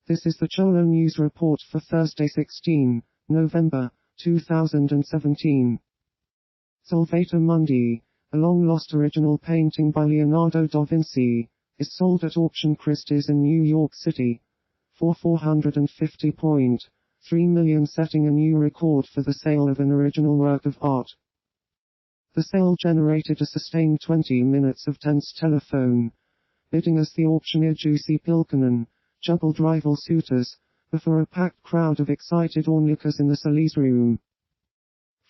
This is the Cholo News Report for Thursday 16 November 2017. Salvator Mundi, a long-lost original painting by Leonardo da Vinci, is sold at Auction Christie's in New York City for $450.3 million, setting a new record for the sale of an original work of art. The sale generated a sustained 20 minutes of tense telephone bidding as the auctioneer Jussi Pilkkonen juggled rival suitors before a packed crowd of excited onlookers in the Solis room.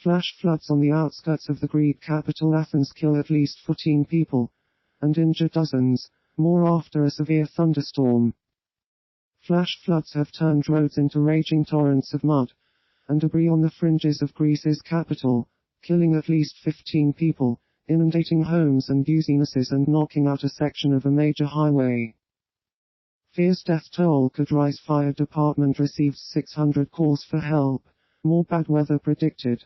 Flash floods on the outskirts of the Greek capital Athens kill at least 14 people and injure dozens more after a severe thunderstorm. Flash floods have turned roads into raging torrents of mud and debris on the fringes of Greece's capital, killing at least 15 people, inundating homes and businesses and knocking out a section of a major highway. Fears death toll could rise. Fire department received 600 calls for help, more bad weather predicted.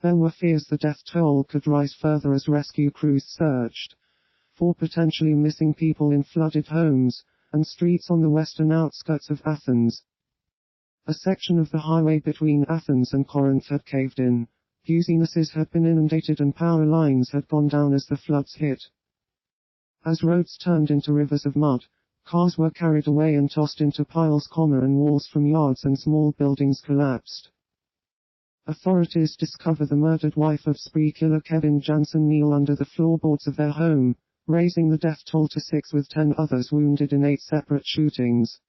There were fears the death toll could rise further as rescue crews searched for potentially missing people in flooded homes and streets on the western outskirts of Athens. A section of the highway between Athens and Corinth had caved in, businesses had been inundated and power lines had gone down as the floods hit. As roads turned into rivers of mud, cars were carried away and tossed into piles, and walls from yards and small buildings collapsed. Authorities discover the murdered wife of spree killer Kevin Jansen Neal under the floorboards of their home, raising the death toll to 6 with 10 others wounded in 8 separate shootings.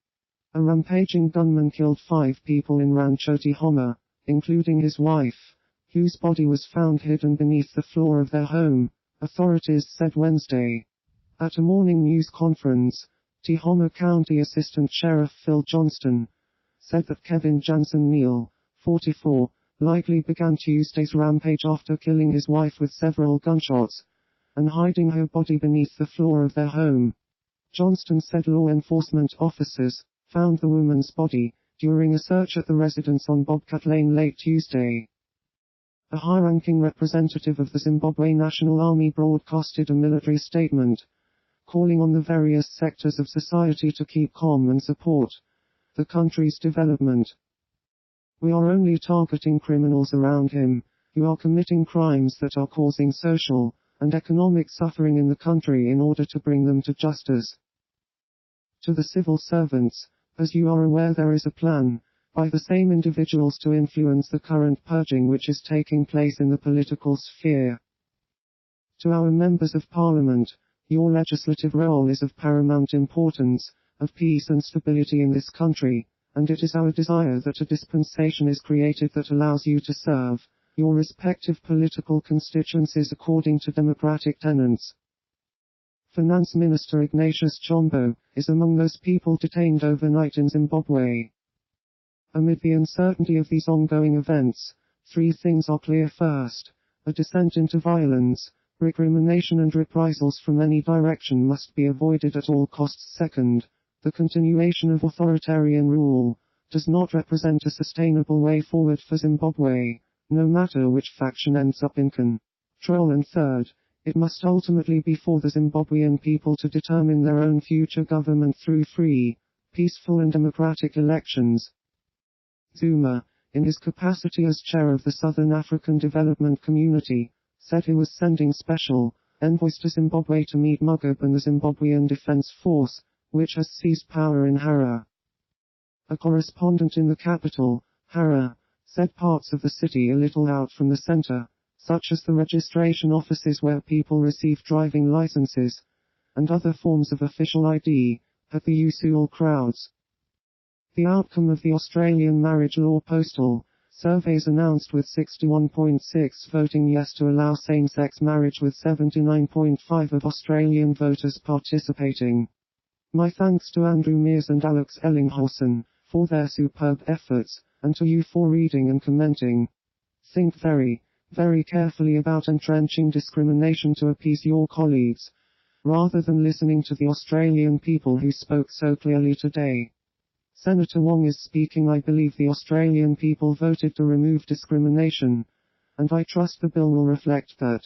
A rampaging gunman killed 5 people in Rancho Tehama, including his wife, whose body was found hidden beneath the floor of their home, authorities said Wednesday. At a morning news conference, Tehama County Assistant Sheriff Phil Johnston said that Kevin Jansen Neal, 44, likely began Tuesday's rampage after killing his wife with several gunshots and hiding her body beneath the floor of their home. Johnston said law enforcement officers found the woman's body during a search at the residence on Bobcat Lane late Tuesday. A high-ranking representative of the Zimbabwe National Army broadcasted a military statement, calling on the various sectors of society to keep calm and support the country's development. We are only targeting criminals around him, who are committing crimes that are causing social and economic suffering in the country in order to bring them to justice. To the civil servants, as you are aware, there is a plan by the same individuals to influence the current purging which is taking place in the political sphere. To our members of parliament, your legislative role is of paramount importance, of peace and stability in this country, and it is our desire that a dispensation is created that allows you to serve your respective political constituencies according to democratic tenets. Finance Minister Ignatius Chombo is among those people detained overnight in Zimbabwe. Amid the uncertainty of these ongoing events, 3 things are clear. First, a descent into violence, recrimination and reprisals from any direction must be avoided at all costs. Second, the continuation of authoritarian rule does not represent a sustainable way forward for Zimbabwe, no matter which faction ends up in control. And third, it must ultimately be for the Zimbabwean people to determine their own future government through free, peaceful and democratic elections. Zuma, in his capacity as chair of the Southern African Development Community, said he was sending special envoys to Zimbabwe to meet Mugabe and the Zimbabwean Defense Force, which has seized power in Harare. A correspondent in the capital, Harare, said parts of the city a little out from the center, such as the registration offices where people receive driving licenses and other forms of official ID, had the usual crowds. The outcome of the Australian marriage law postal surveys announced, with 61.6 voting yes to allow same-sex marriage with 79.5 of Australian voters participating. My thanks to Andrew Mears and Alex Ellinghausen for their superb efforts, and to you for reading and commenting. Think very, very carefully about entrenching discrimination to appease your colleagues, rather than listening to the Australian people who spoke so clearly today. Senator Wong is speaking. I believe the Australian people voted to remove discrimination, and I trust the bill will reflect that.